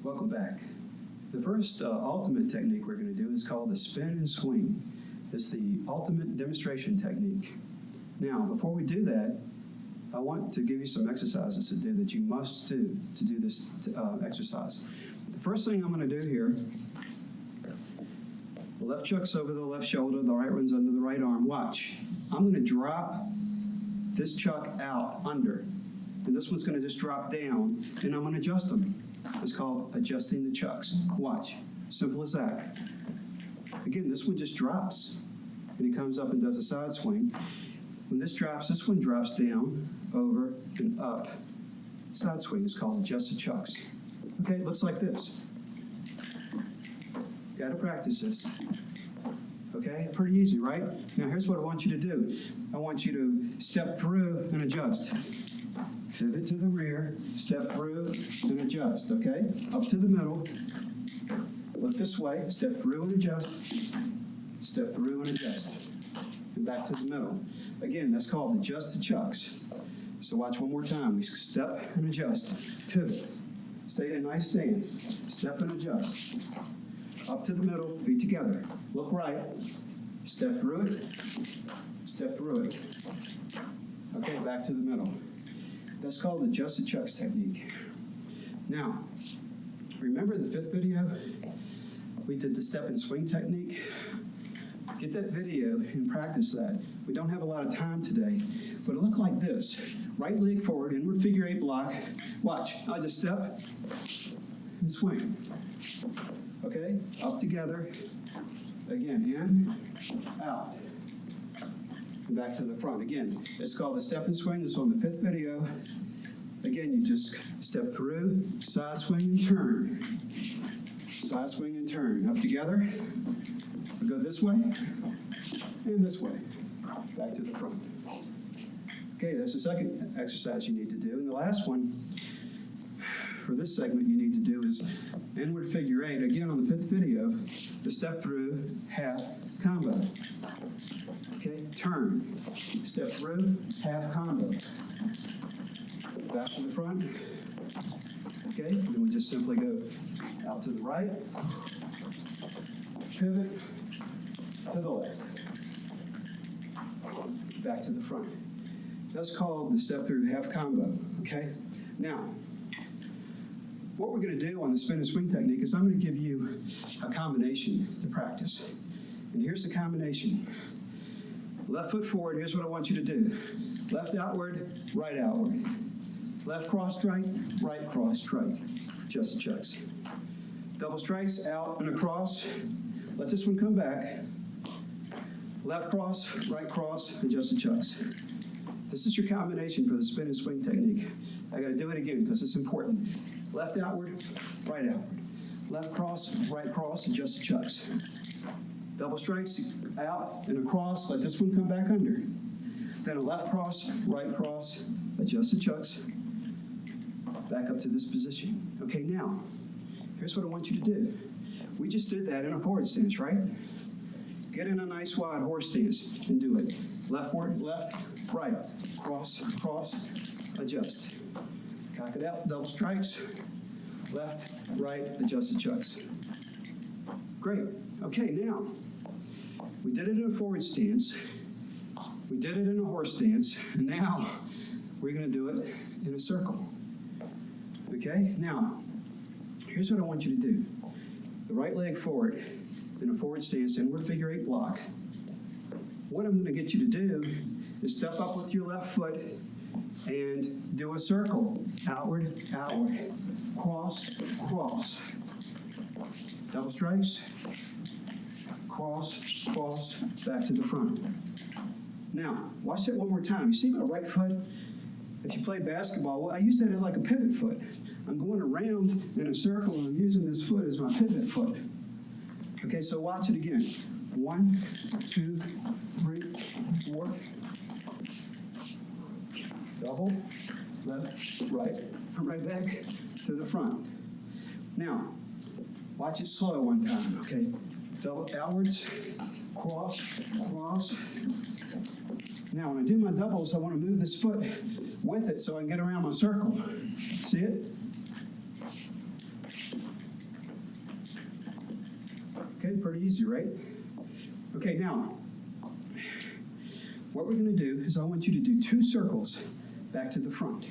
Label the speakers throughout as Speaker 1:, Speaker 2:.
Speaker 1: Welcome back. The first ultimate technique we're going to do is called the spin and swing. It's the ultimate demonstration technique. Now, before we do that, I want to give you some exercises to do that you must do to do this exercise. The first thing I'm going to do here, the left chuck's over the left shoulder, the right one's under the right arm. Watch. I'm going to drop this chuck out under, and this one's going to just drop down, and I'm going to adjust them. It's called adjusting the chucks. Watch. Simple as that. Again, this one just drops, and he comes up and does a side swing. When this drops, this one drops down, over, and up. Side swing is called adjusted chucks. Okay, it looks like this. Got to practice this. Okay, pretty easy, right? Now here's what I want you to do. I want you to step through and adjust. Pivot to the rear, step through and adjust, okay? Up to the middle. Look this way, step through and adjust. Step through and adjust. And back to the middle. Again, that's called adjust the chucks. So watch one more time. We step and adjust. Pivot. Stay in a nice stance. Step and adjust. Up to the middle, feet together. Look right. Step through it. Step through it. Okay, back to the middle. That's called the adjusted chucks technique. Now, remember the fifth video? We did the step and swing technique. Get that video and practice that. We don't have a lot of time today, but it looked like this. Right leg forward, inward figure eight block. Watch, I just step and swing. Okay, up together. Again, in, out. And back to the front. Again, it's called the step and swing. This is on the fifth video. Again, you just step through, side swing and turn. Side swing and turn. Up together. We go this way and this way. Back to the front. Okay, that's the second exercise you need to do. And the last one for this segment you need to do is inward figure eight. Again, on the fifth video, the step through half combo. Okay, turn. Step through, half combo. Back to the front. Okay, and then we just simply go out to the right. Pivot to the left. Back to the front. That's called the step through half combo. Okay? Now, what we're going to do on the spin and swing technique is I'm going to give you a combination to practice. And here's the combination. Left foot forward, here's what I want you to do. Left outward, right outward. Left cross strike, right cross strike. Adjust the chucks. Double strikes, out and across. Let this one come back. Left cross, right cross, adjust the chucks. This is your combination for the spin and swing technique. I got to do it again because it's important. Left outward, right outward. Left cross, right cross, adjust the chucks. Double strikes, out and across, let this one come back under. Then a left cross, right cross, adjust the chucks. Back up to this position. Okay, now, here's what I want you to do. We just did that in a forward stance, right? Get in a nice wide horse stance and do it. Left forward, left, right, cross, cross, adjust. Cock it out, double strikes, left, right, adjust the chucks. Great. Okay, now, we did it in a forward stance. We did it in a horse stance. And now, we're going to do it in a circle. Okay? Now, here's what I want you to do. The right leg forward in a forward stance, inward figure eight block. What I'm going to get you to do is step up with your left foot and do a circle. Outward, outward. Cross, cross. Double strikes. Cross, cross, back to the front. Now, watch that one more time. You see my right foot? If you play basketball, well, I use that as like a pivot foot. I'm going around in a circle and I'm using this foot as my pivot foot. Okay, so watch it again. 1, 2, 3, 4. Double, left, right, right back to the front. Now, watch it slow one time, okay? Double outwards, cross, cross. Now, when I do my doubles, I want to move this foot with it so I can get around my circle. See it? Okay, pretty easy, right? Okay, now, what we're going to do is I want you to do 2 circles back to the front,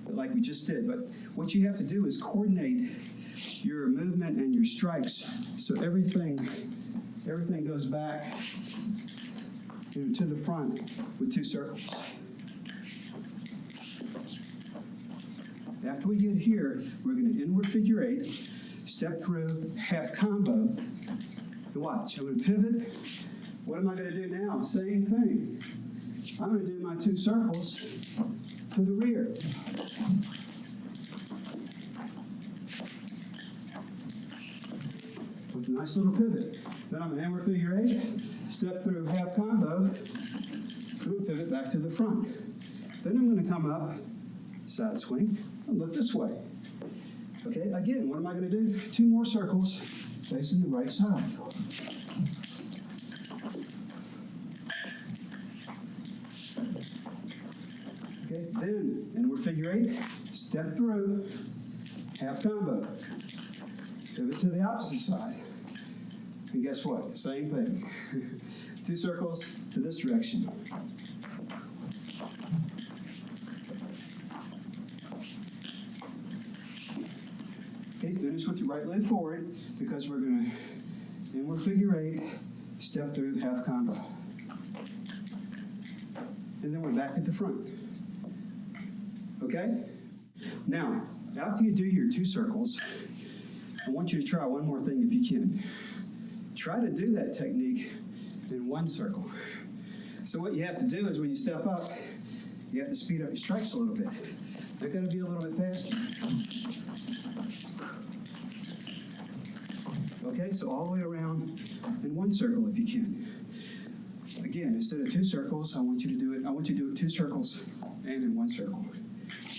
Speaker 1: like we just did. But what you have to do is coordinate your movement and your strikes so everything goes back to the front with 2 circles. After we get here, we're going to inward figure 8, step through, half combo, and watch. I'm going to pivot. What am I going to do now? Same thing. I'm going to do my 2 circles to the rear. With a nice little pivot. Then I'm going to inward figure 8, step through half combo, and pivot back to the front. Then I'm going to come up, side swing, and look this way. Okay, again, what am I going to do? 2 more circles facing the right side. Okay, then inward figure 8, step through, half combo, pivot to the opposite side. And guess what? Same thing. 2 circles to this direction. Okay, finish with your right leg forward because we're going to inward figure 8, step through, half combo. And then we're back at the front. Okay? Now, after you do your 2 circles, I want you to try one more thing if you can. Try to do that technique in 1 circle. So what you have to do is when you step up, you have to speed up your strikes a little bit. They're going to be a little bit faster. Okay, so all the way around in 1 circle if you can. Again, instead of 2 circles, I want you to do it 2 circles and in 1 circle.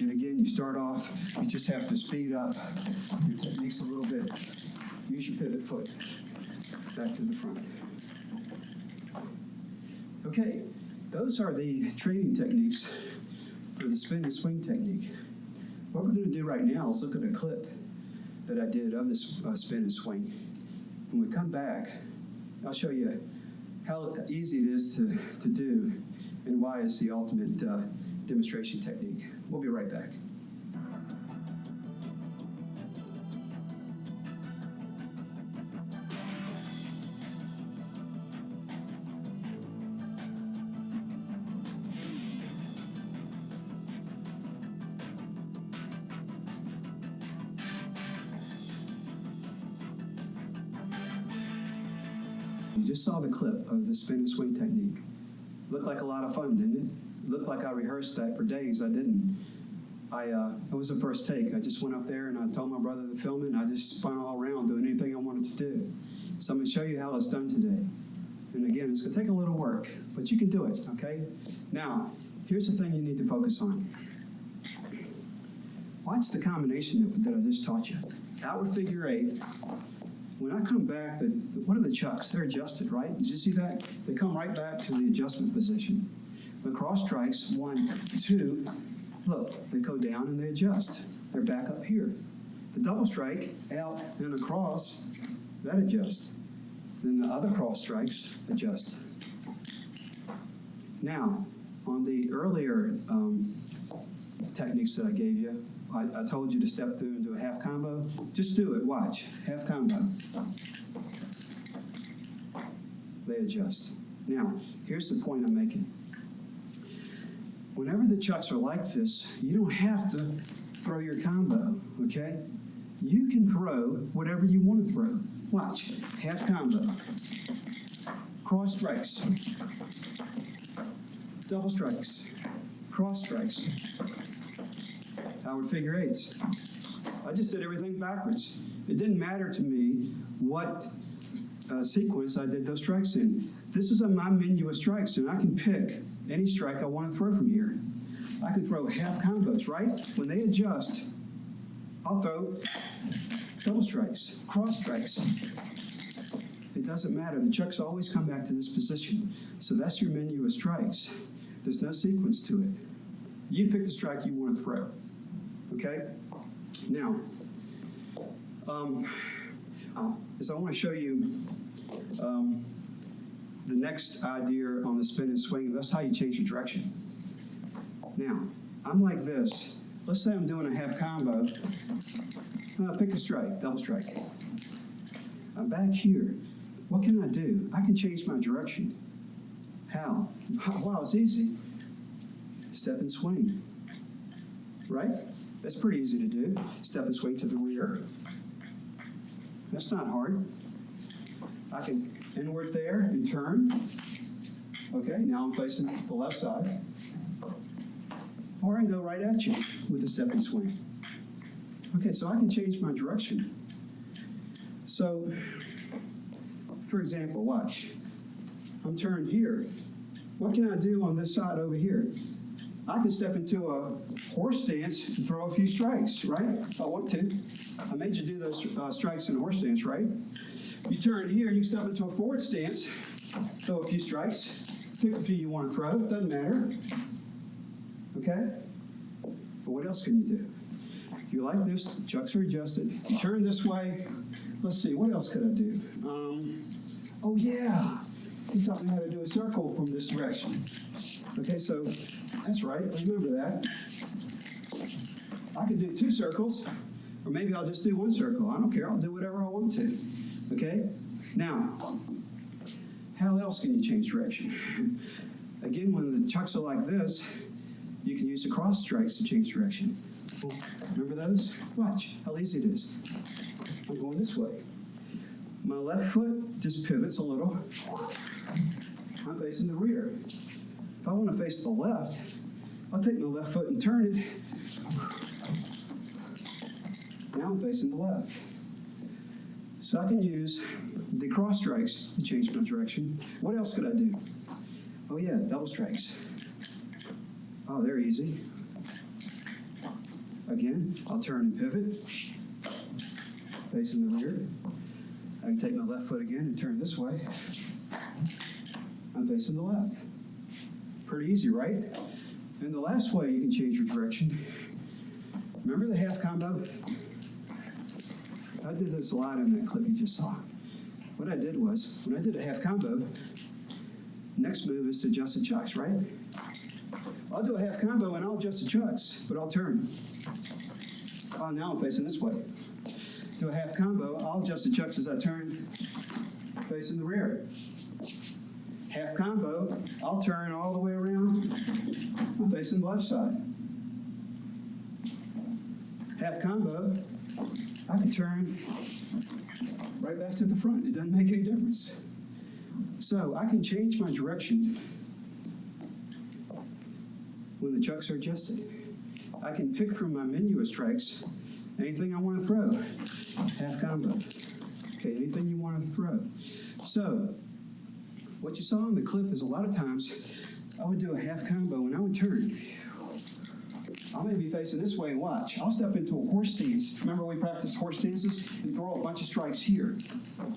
Speaker 1: And again, you start off, you just have to speed up your techniques a little bit. Use your pivot foot back to the front. Okay, those are the training techniques for the spin and swing technique. What we're going to do right now is look at a clip that I did of this spin and swing. When we come back, I'll show you how easy it is to do and why it's the ultimate demonstration technique. We'll be right back. You just saw the clip of the spin and swing technique. Looked like a lot of fun, didn't it? Looked like I rehearsed that for days. I didn't. It was the first take. I just went up there and I told my brother to film it, and I just spun all around doing anything I wanted to do. So I'm going to show you how it's done today. And again, it's going to take a little work, but you can do it, okay? Now, here's the thing you need to focus on. Watch the combination that I just taught you. Outward figure 8. When I come back, what are the chucks? They're adjusted, right? Did you see that? They come right back to the adjustment position. The cross strikes, 1, 2, look, they go down and they adjust. They're back up here. The double strike, out and across, that adjusts. Then the other cross strikes adjust. Now, on the earlier techniques that I gave you, I told you to step through and do a half combo. Just do it, watch, half combo. They adjust. Now, here's the point I'm making. Whenever the chucks are like this, you don't have to throw your combo, okay? You can throw whatever you want to throw. Watch, half combo, cross strikes, double strikes, cross strikes, Howard figure 8s. I just did everything backwards. It didn't matter to me what sequence I did those strikes in. This is my menu of strikes, and I can pick any strike I want to throw from here. I can throw half combos, right? When they adjust, I'll throw double strikes, cross strikes. It doesn't matter. The chucks always come back to this position. So that's your menu of strikes. There's no sequence to it. You pick the strike you want to throw. Okay? Now, is I want to show you the next idea on the spin and swing. That's how you change your direction. Now, I'm like this. Let's say I'm doing a half combo. Pick a strike, double strike. I'm back here. What can I do? I can change my direction. How? Wow, it's easy. Step and swing. Right? That's pretty easy to do. Step and swing to the rear. That's not hard. I can inward there and turn. Okay, now I'm facing the left side. Or I can go right at you with a step and swing. Okay, so I can change my direction. So, for example, watch. I'm turned here. What can I do on this side over here? I can step into a horse stance and throw a few strikes, right? If I want to. I made you do those strikes in a horse stance, right? You turn here, you step into a forward stance, throw a few strikes, pick a few you want to throw, doesn't matter. Okay? But what else can you do? You like this, chucks are adjusted. You turn this way. Let's see, what else could I do? Oh yeah, he taught me how to do a circle from this direction. Okay, so that's right, remember that. I could do 2 circles, or maybe I'll just do 1 circle. I don't care, I'll do whatever I want to. Okay, now, how else can you change direction? Again, when the chucks are like this, you can use the cross strikes to change direction. Remember those? Watch how easy it is. I'm going this way. My left foot just pivots a little. I'm facing the rear. If I want to face the left, I'll take my left foot and turn it. Now I'm facing the left. So I can use the cross strikes to change my direction. What else could I do? Oh yeah, double strikes. Oh, they're easy. Again, I'll turn and pivot, facing the rear. I can take my left foot again and turn this way. I'm facing the left. Pretty easy, right? And the last way you can change your direction, remember the half combo? I did this a lot in that clip you just saw. What I did was, when I did a half combo, next move is to adjust the chucks, right? I'll do a half combo and I'll adjust the chucks, but I'll turn. Oh, now I'm facing this way. Do a half combo, I'll adjust the chucks as I turn, facing the rear. Half combo, I'll turn all the way around, I'm facing the left side. Half combo, I can turn right back to the front. It doesn't make any difference. So I can change my direction when the chucks are adjusted. I can pick from my menu of strikes anything I want to throw. Half combo. Okay, anything you want to throw. So, what you saw in the clip is a lot of times I would do a half combo and I would turn. I may be facing this way and watch. I'll step into a horse stance. Remember we practiced horse stances? And throw a bunch of strikes here.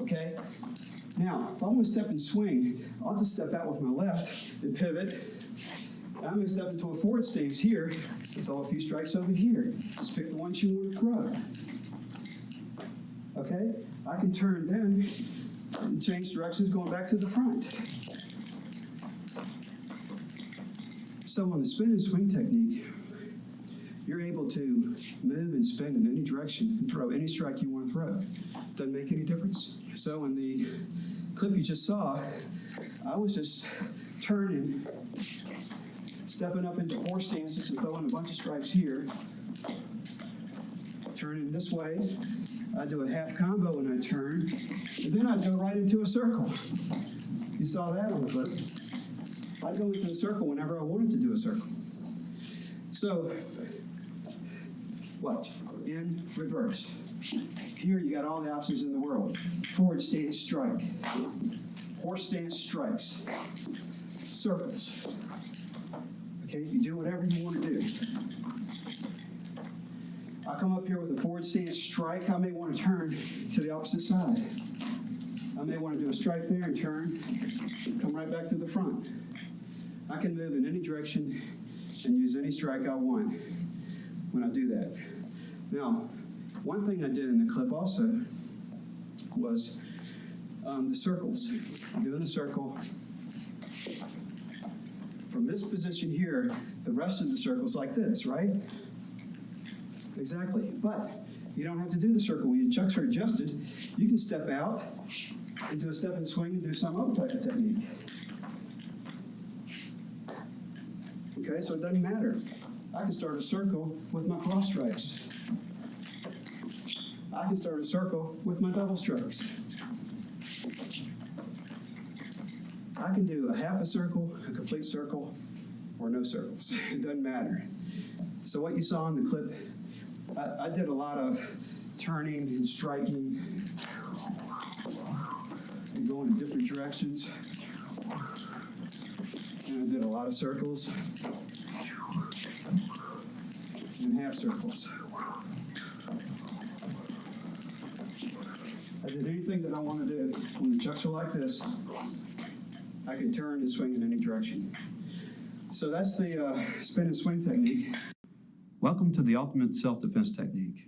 Speaker 1: Okay? Now, if I want to step and swing, I'll just step out with my left and pivot. I'm going to step into a forward stance here and throw a few strikes over here. Just pick the ones you want to throw. Okay? I can turn then and change directions going back to the front. So on the spin and swing technique, you're able to move and spin in any direction and throw any strike you want to throw. Doesn't make any difference. So in the clip you just saw, I was just turning, stepping up into horse stances and throwing a bunch of strikes here. Turning this way. I do a half combo when I turn, and then I'd go right into a circle. You saw that on the clip. I'd go into a circle whenever I wanted to do a circle. So, watch. In reverse. Here you got all the options in the world. Forward stance strike. Horse stance strikes. Circles. Okay, you do whatever you want to do. I come up here with a forward stance strike. I may want to turn to the opposite side. I may want to do a strike there and turn, come right back to the front. I can move in any direction and use any strike I want when I do that. Now, one thing I did in the clip also was the circles. Doing a circle. From this position here, the rest of the circle's like this, right? Exactly. But you don't have to do the circle. When your chucks are adjusted, you can step out and do a step and swing and do some other type of technique. Okay, so it doesn't matter. I can start a circle with my cross strikes. I can start a circle with my double strikes. I can do a half a circle, a complete circle, or no circles. It doesn't matter. So what you saw in the clip, I did a lot of turning and striking and going in different directions. And I did a lot of circles and half circles. I did anything that I want to do. When the chucks are like this, I can turn and swing in any direction. So that's the spin and swing technique. Welcome to the ultimate self-defense technique.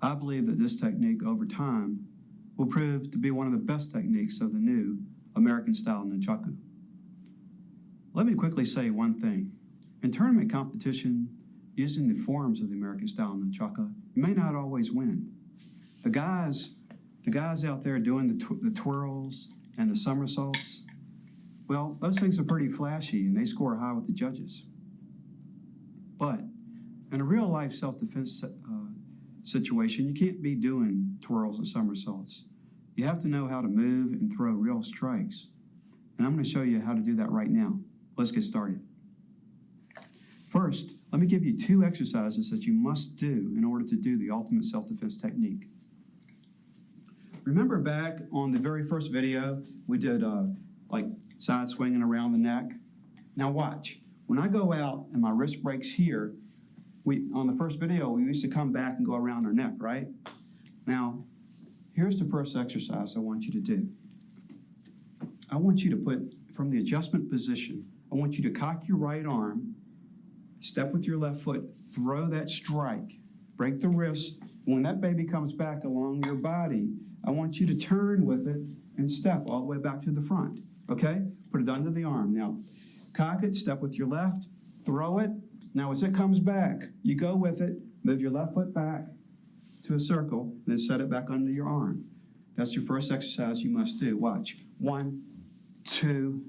Speaker 1: I believe that this technique over time will prove to be one of the best techniques of the new American-style nunchaku. Let me quickly say one thing. In tournament competition, using the forms of the American-style nunchaku, you may not always win. The guys out there doing the twirls and the somersaults, well, those things are pretty flashy and they score high with the judges. But in a real-life self-defense situation, you can't be doing twirls and somersaults. You have to know how to move and throw real strikes. And I'm going to show you how to do that right now. Let's get started. First, let me give you 2 exercises that you must do in order to do the ultimate self-defense technique. Remember back on the very first video, we did like side swinging around the neck? Now watch. When I go out and my wrist breaks here, on the first video, we used to come back and go around our neck, right? Now, here's the first exercise I want you to do. I want you to put, from the adjustment position, I want you to cock your right arm, step with your left foot, throw that strike, break the wrist. When that baby comes back along your body, I want you to turn with it and step all the way back to the front, okay? Put it under the arm. Now, cock it, step with your left, throw it. Now, as it comes back, you go with it, move your left foot back to a circle, and then set it back under your arm. That's your first exercise you must do. Watch. 1, 2,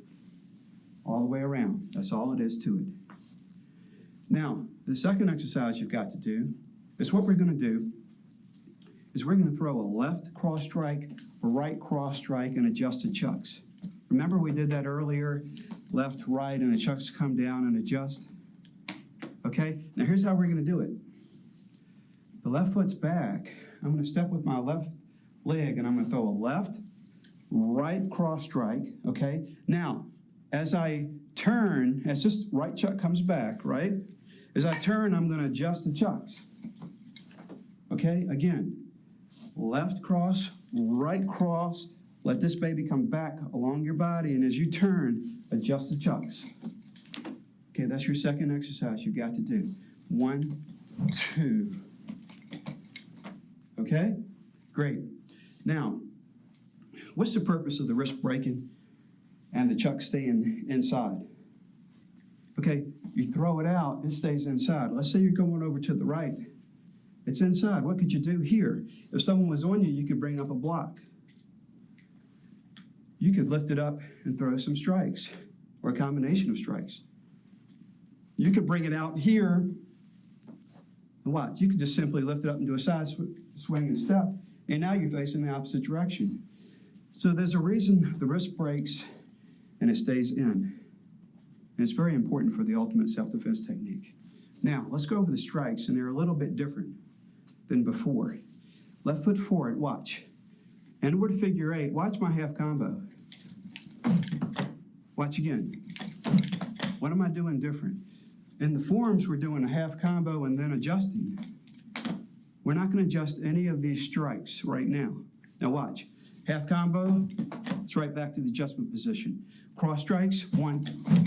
Speaker 1: all the way around. That's all it is to it. Now, the second exercise you've got to do is what we're going to do is we're going to throw a left cross strike, a right cross strike, and adjusted chucks. Remember we did that earlier? Left, right, and the chucks come down and adjust. Okay, now here's how we're going to do it. The left foot's back. I'm going to step with my left leg and I'm going to throw a left, right cross strike, okay? Now, as I turn, as this right chuck comes back, right? As I turn, I'm going to adjust the chucks. Okay, again, left cross, right cross, let this baby come back along your body, and as you turn, adjust the chucks. Okay, that's your second exercise you've got to do. 1, 2. Okay? Great. Now, what's the purpose of the wrist breaking and the chuck staying inside? Okay, you throw it out, it stays inside. Let's say you're going over to the right. It's inside. What could you do here? If someone was on you, you could bring up a block. You could lift it up and throw some strikes, or a combination of strikes. You could bring it out here, and watch. You could just simply lift it up and do a side swing and step, and now you're facing the opposite direction. So there's a reason the wrist breaks and it stays in. And it's very important for the ultimate self-defense technique. Now, let's go over the strikes, and they're a little bit different than before. Left foot forward, watch. Inward figure 8, watch my half combo. Watch again. What am I doing different? In the forms, we're doing a half combo and then adjusting. We're not going to adjust any of these strikes right now. Now watch. Half combo, it's right back to the adjustment position. Cross strikes, 1,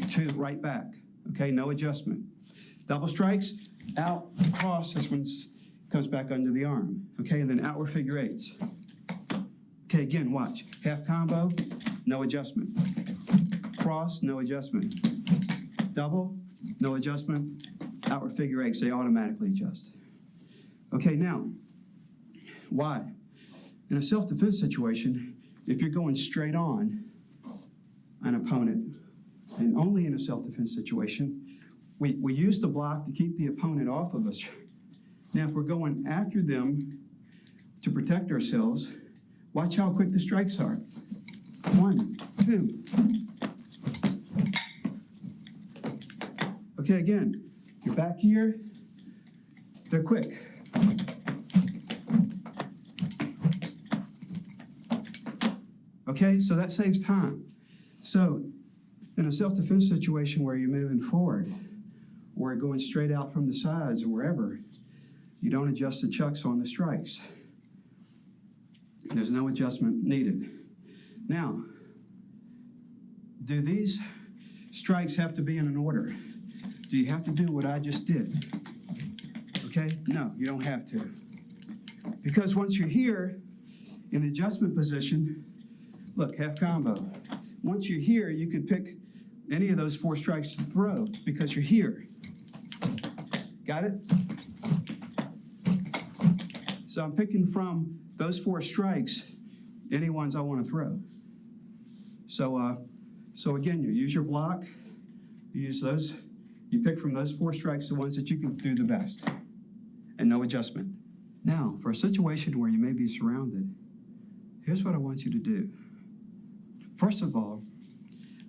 Speaker 1: 2, right back. Okay, no adjustment. Double strikes, out, cross, this one comes back under the arm. Okay, and then outward figure 8s. Okay, again, watch. Half combo, no adjustment. Cross, no adjustment. Double, no adjustment. Outward figure eights, they automatically adjust. Okay, now, why? In a self-defense situation, if you're going straight on an opponent, and only in a self-defense situation, we use the block to keep the opponent off of us. Now, if we're going after them to protect ourselves, watch how quick the strikes are. 1, 2. Okay, again, you're back here, they're quick. Okay, so that saves time. So, in a self-defense situation where you're moving forward, or going straight out from the sides or wherever, you don't adjust the chucks on the strikes. There's no adjustment needed. Now, do these strikes have to be in an order? Do you have to do what I just did? Okay? No, you don't have to. Because once you're here in adjustment position, look, half combo. Once you're here, you could pick any of those 4 strikes to throw because you're here. Got it? So I'm picking from those 4 strikes any ones I want to throw. So again, you use your block, you use those, you pick from those 4 strikes the ones that you can do the best, and no adjustment. Now, for a situation where you may be surrounded, here's what I want you to do. First of all,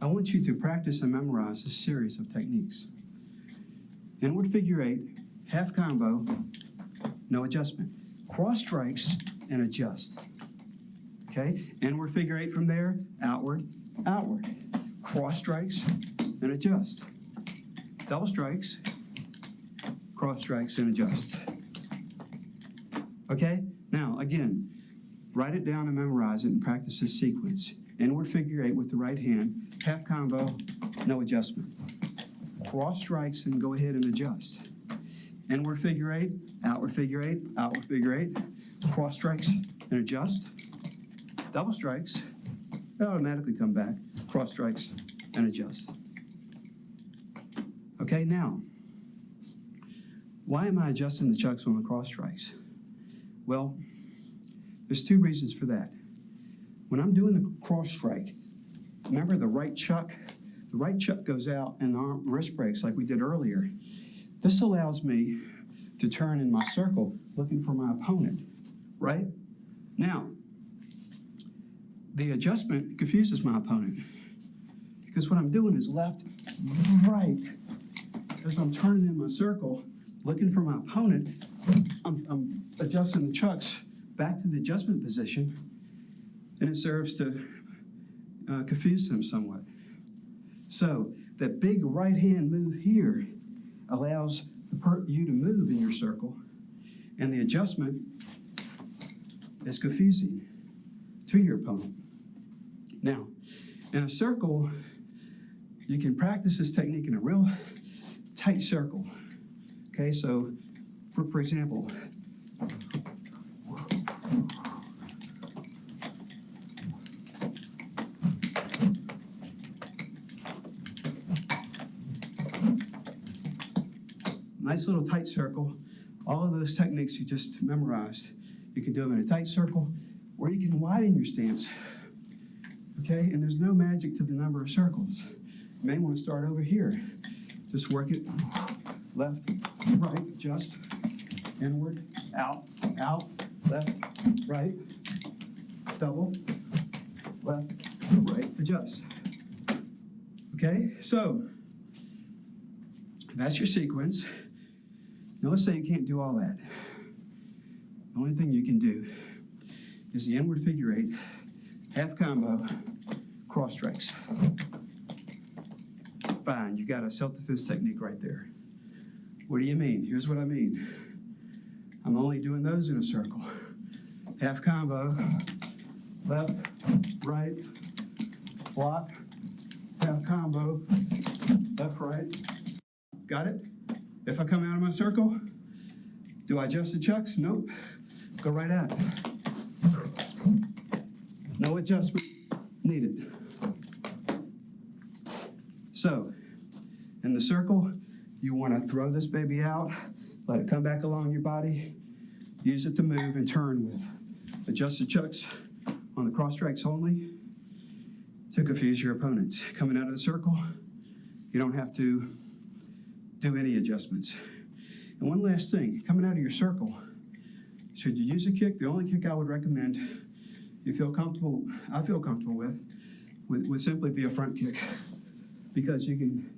Speaker 1: I want you to practice and memorize a series of techniques. Inward figure 8, half combo, no adjustment. Cross strikes and adjust. Okay? Inward figure 8 from there, outward, outward. Cross strikes and adjust. Double strikes, cross strikes and adjust. Okay? Now, again, write it down and memorize it and practice this sequence. Inward figure 8 with the right hand, half combo, no adjustment. Cross strikes and go ahead and adjust. Inward figure 8, outward figure 8, outward figure 8, cross strikes and adjust. Double strikes, they automatically come back, cross strikes and adjust. Okay, now, why am I adjusting the chucks on the cross strikes? Well, there's 2 reasons for that. When I'm doing the cross strike, remember the right chuck goes out and the wrist breaks like we did earlier. This allows me to turn in my circle looking for my opponent, right? Now, the adjustment confuses my opponent because what I'm doing is left, right. As I'm turning in my circle looking for my opponent, I'm adjusting the chucks back to the adjustment position, and it serves to confuse them somewhat. So that big right hand move here allows you to move in your circle, and the adjustment is confusing to your opponent. Now, in a circle, you can practice this technique in a real tight circle. Okay, so for example, nice little tight circle. All of those techniques you just memorized, you can do them in a tight circle, or you can widen your stance. Okay, and there's no magic to the number of circles. You may want to start over here. Just work it left, right, adjust, inward, out, out, left, right, double, left, right, adjust. Okay, so that's your sequence. Now let's say you can't do all that. The only thing you can do is the inward figure 8, half combo, cross strikes. Fine, you got a self-defense technique right there. What do you mean? Here's what I mean. I'm only doing those in a circle. Half combo, left, right, block, half combo, left, right. Got it? If I come out of my circle, do I adjust the chucks? Nope. Go right at it. No adjustment needed. So, in the circle, you want to throw this baby out, let it come back along your body, use it to move and turn with adjusted chucks on the cross strikes only to confuse your opponents. Coming out of the circle, you don't have to do any adjustments. And one last thing, coming out of your circle, should you use a kick, the only kick I would recommend, you feel comfortable, I feel comfortable with would simply be a front kick, because you can,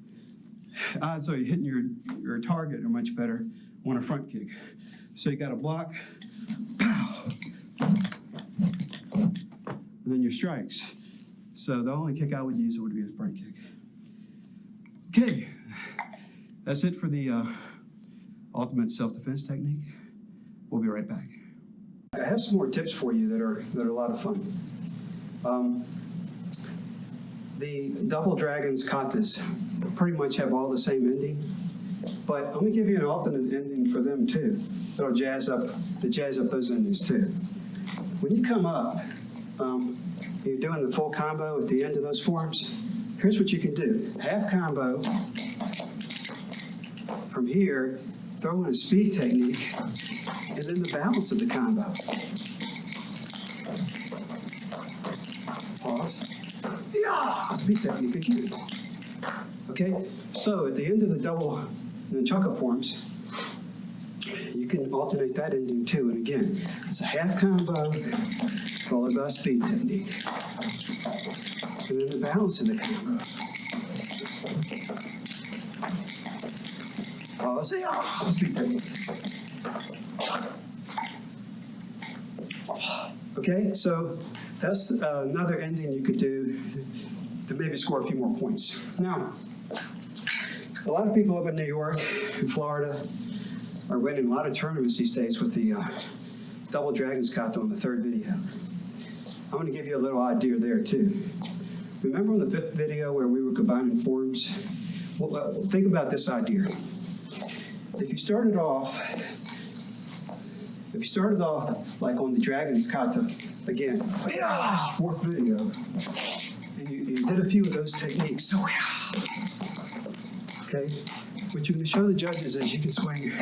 Speaker 1: odds are you're hitting your target are much better on a front kick. So you got to block, pow, and then your strikes. So the only kick I would use would be a front kick. Okay, that's it for the ultimate self-defense technique. We'll be right back. I have some more tips for you that are a lot of fun. The double dragons katas pretty much have all the same ending, but let me give you an alternate ending for them too. That'll jazz up those endings too. When you come up, you're doing the full combo at the end of those forms. Here's what you can do: half combo. From here, throw in a speed technique, and then the balance of the combo. Pause. Yeah, speed technique again. Okay, so at the end of the double nunchaka forms, you can alternate that ending too. And again, it's a half combo followed by a speed technique, and then the balance of the combo. Pause. Yeah, speed technique. Okay, so that's another ending you could do to maybe score a few more points. Now, a lot of people up in New York and Florida are winning a lot of tournaments these days with the double dragons kata on the third video. I'm going to give you a little idea there too. Remember on the fifth video where we were combining forms? Well, think about this idea. If you started off like on the dragons kata, again, fourth video, and you did a few of those techniques, okay, what you're going to show the judges is you can swing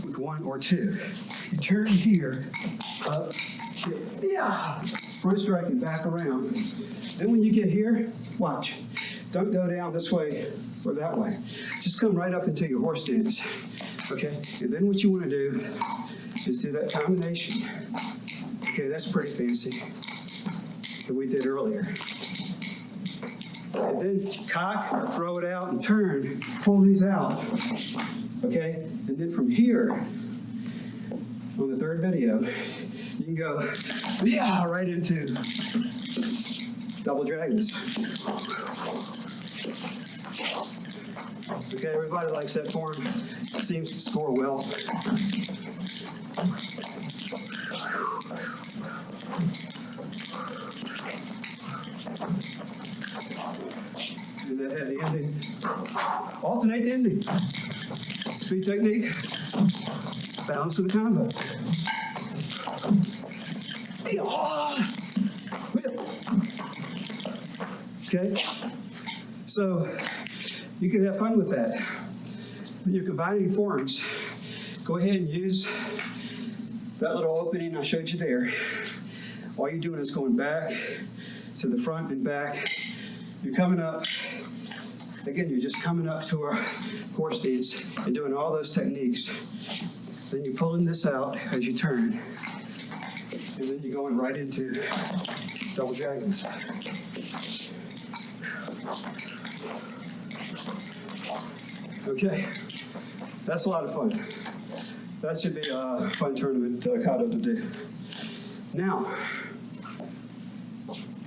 Speaker 1: with one or two. You turn here, up, front strike and back around. Then when you get here, watch. Don't go down this way or that way. Just come right up into your horse stance, okay? And then what you want to do is do that combination. Okay, that's pretty fancy that we did earlier. And then cock, or throw it out and turn, pull these out, okay? And then from here, on the third video, you can go, right into double dragons. Okay, everybody likes that form. Seems to score well. And that had the ending. Alternate the ending. Speed technique. Balance of the combo. Okay? So you can have fun with that. When you're combining forms, go ahead and use that little opening I showed you there. All you're doing is going back to the front and back. You're coming up. Again, you're just coming up to a horse stance and doing all those techniques. Then you're pulling this out as you turn. And then you're going right into double dragons. Okay, that's a lot of fun. That should be a fun tournament kata to do. Now,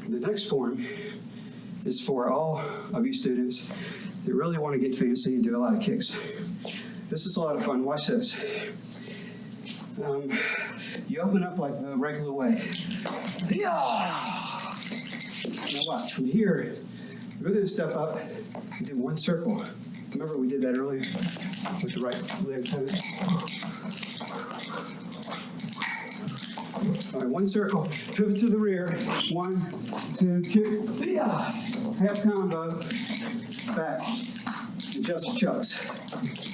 Speaker 1: the next form is for all of you students that really want to get fancy and do a lot of kicks. This is a lot of fun. Watch this. You open up like the regular way. Now watch, from here, we're going to step up and do one circle. Remember we did that earlier with the right leg toe? All right, one circle, pivot to the rear, 1, 2, kick, yeah, half combo, back, adjust the chucks,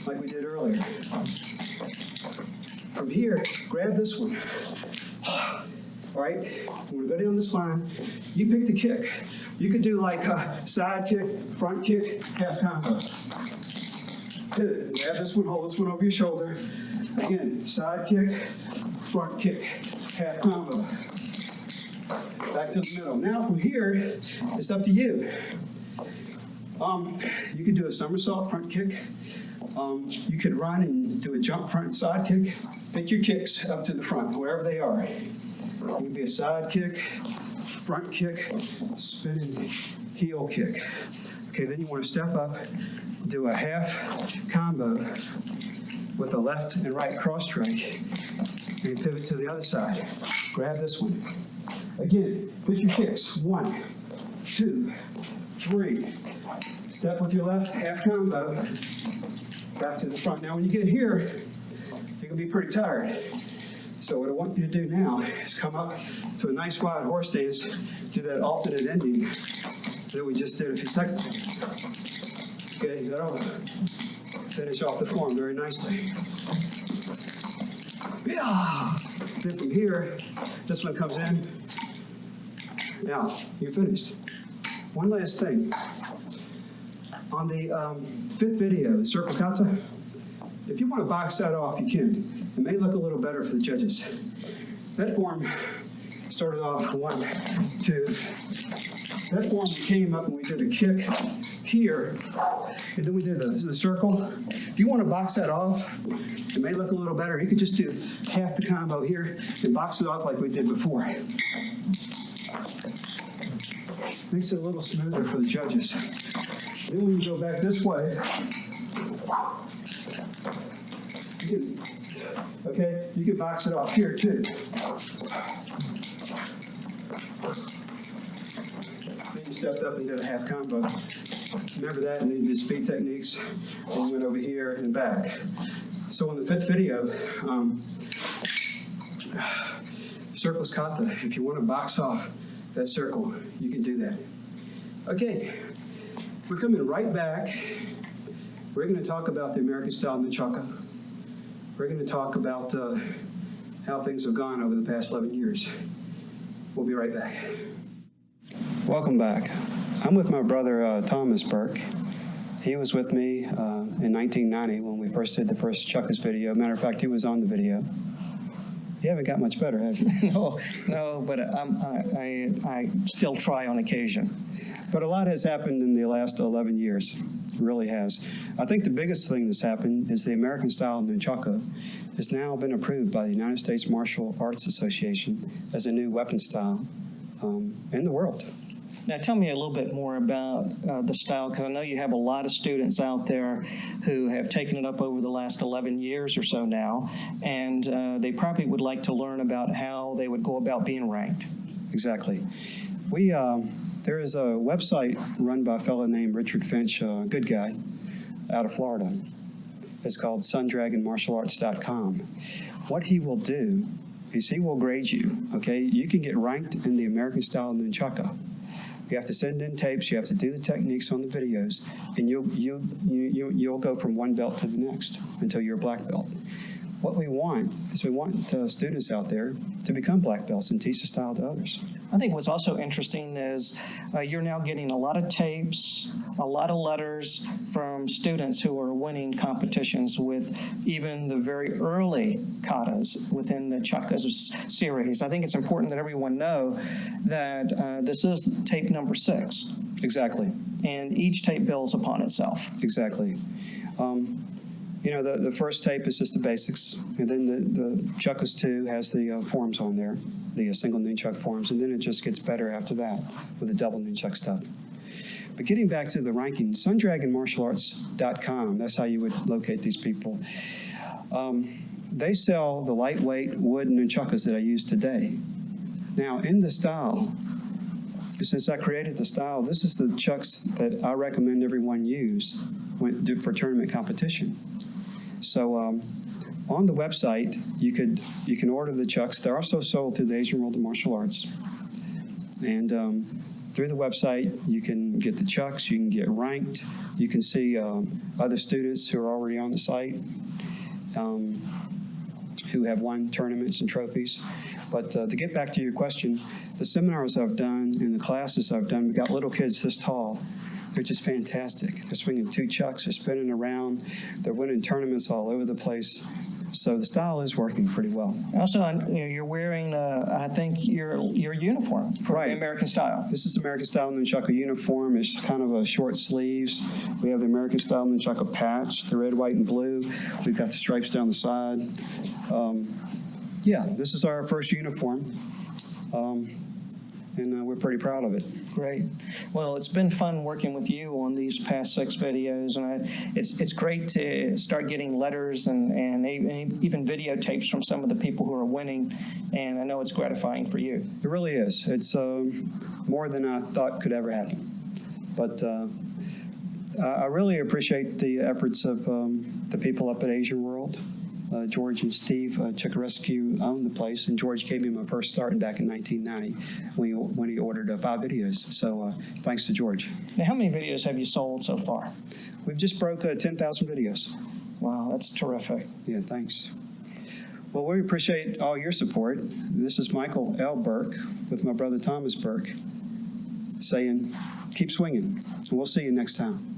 Speaker 1: like we did earlier. From here, grab this one. All right, we're gonna go down this line. You pick the kick. You could do like a side kick, front kick, half combo. Good. Grab this one, hold this one over your shoulder. Again, side kick, front kick, half combo. Back to the middle. Now from here, it's up to you. You could do a somersault front kick. You could run and do a jump front side kick. Pick your kicks up to the front, wherever they are. It could be a side kick, front kick, spinning heel kick. Okay, then you want to step up, do a half combo with a left and right cross strike, and pivot to the other side. Grab this one. Again, pick your kicks. 1, 2, 3. Step with your left, half combo, back to the front. Now, when you get here, you can be pretty tired. So what I want you to do now is come up to a nice wide horse stance, do that alternate ending that we just did a few seconds ago. Okay, that'll finish off the form very nicely. Yeah. Then from here, this one comes in. Now, you're finished. One last thing. On the 5th video, the circle kata, if you want to box that off, you can. It may look a little better for the judges. That form started off 1, 2. That form came up and we did a kick here, and then we did the circle. If you want to box that off, it may look a little better. You could just do half the combo here and box it off like we did before. Makes it a little smoother for the judges. Then when you go back this way, you can box it off here too. Then you stepped up and did a half combo. Remember that, and then you did speed techniques, and you went over here and back. So in the 5th video, circles kata, if you want to box off that circle, you can do that. Okay, we're coming right back. We're going to talk about the American style nunchaka. We're going to talk about how things have gone over the past 11 years. We'll be right back. Welcome back. I'm with my brother Thomas Burke. He was with me in 1990 when we first did the first Chakus video. Matter of fact, he was on the video. You haven't got much better, have you?
Speaker 2: No, but I still try on occasion.
Speaker 1: But a lot has happened in the last 11 years. It really has. I think the biggest thing that's happened is the American style nunchaka has now been approved by the United States Martial Arts Association as a new weapon style in the world.
Speaker 2: Now, tell me a little bit more about the style, because I know you have a lot of students out there who have taken it up over the last 11 years or so now, and they probably would like to learn about how they would go about being ranked.
Speaker 1: Exactly. There is a website run by a fellow named Richard Finch, a good guy, out of Florida. It's called sundragonmartialarts.com. What he will do is he will grade you, okay? You can get ranked in the American style nunchaka. You have to send in tapes, you have to do the techniques on the videos, and you'll go from one belt to the next until you're a black belt. What we want is we want students out there to become black belts and teach the style to others.
Speaker 2: I think what's also interesting is you're now getting a lot of tapes, a lot of letters from students who are winning competitions with even the very early katas within the Chakus series. I think it's important that everyone know that this is tape number 6.
Speaker 1: Exactly.
Speaker 2: And each tape builds upon itself.
Speaker 1: Exactly. The first tape is just the basics, and then the Chakus 2 has the forms on there, the single nunchuck forms, and then it just gets better after that with the double nunchuck stuff. But getting back to the ranking, sundragonmartialarts.com, that's how you would locate these people. They sell the lightweight wood nunchuckas that I use today. Now, in the style, since I created the style, this is the chucks that I recommend everyone use for tournament competition. So on the website, you can order the chucks. They're also sold through the Asian World of Martial Arts. And through the website, you can get the chucks, you can get ranked, you can see other students who are already on the site who have won tournaments and trophies. But to get back to your question, the seminars I've done and the classes I've done, we've got little kids this tall. They're just fantastic. They're swinging 2 chucks, they're spinning around, they're winning tournaments all over the place. So the style is working pretty well.
Speaker 2: Also, you're wearing, I think, your uniform for
Speaker 1: Right.
Speaker 2: the American style.
Speaker 1: This is American style nunchaku uniform. It's kind of a short sleeves. We have the American style nunchaku patch, the red, white, and blue. We've got the stripes down the side. Yeah, this is our first uniform, and we're pretty proud of it.
Speaker 2: Great. Well, it's been fun working with you on these past 6 videos, and it's great to start getting letters and even videotapes from some of the people who are winning, and I know it's gratifying for you.
Speaker 1: It really is. It's more than I thought could ever happen. But I really appreciate the efforts of the people up at Asia World. George and Steve Chakus own the place, and George gave me my first start back in 1990 when he ordered 5 videos. So thanks to George.
Speaker 2: Now, how many videos have you sold so far?
Speaker 1: We've just broke 10,000 videos.
Speaker 2: Wow, that's terrific.
Speaker 1: Yeah, thanks. Well, we appreciate all your support. This is Michael L. Burke with my brother Thomas Burke saying, keep swinging, and we'll see you next time.